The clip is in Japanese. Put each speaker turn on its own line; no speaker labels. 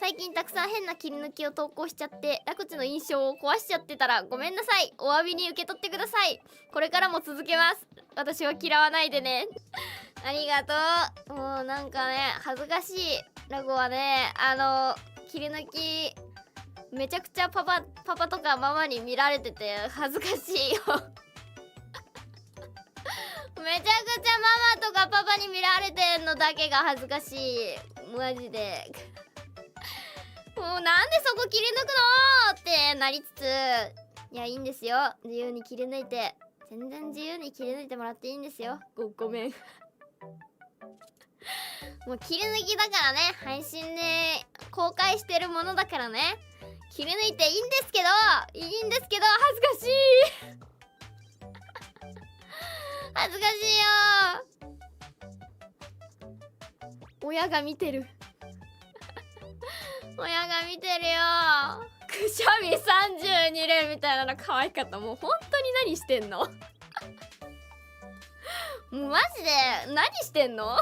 最近たくさん変な切り抜きを投稿しちゃってラクチの印象を壊しちゃってたらごめんなさい。お詫びに受け取ってください。これからも続けます。私は嫌わないでね。ありがとう。もうなんかね、恥ずかしい。ラゴはね、切り抜きめちゃくちゃパパとかママに見られてて恥ずかしいよ。めちゃくちゃママとかパパに見られてんのだけが恥ずかしい。マジで。もうなんでそこ切り抜くのってなりつつ、いやいいんですよ。自由に切り抜いて、全然自由に切り抜いてもらっていいんですよ。ごめん。もう切り抜きだからね、配信で公開してるものだからね、切り抜いていいんですけど恥ずかしい。恥ずかしいよ。親が見てる。親が見てるよ。くしゃみ32連みたいなの可愛かった。もう本当に何してんの？もうマジで何してんの？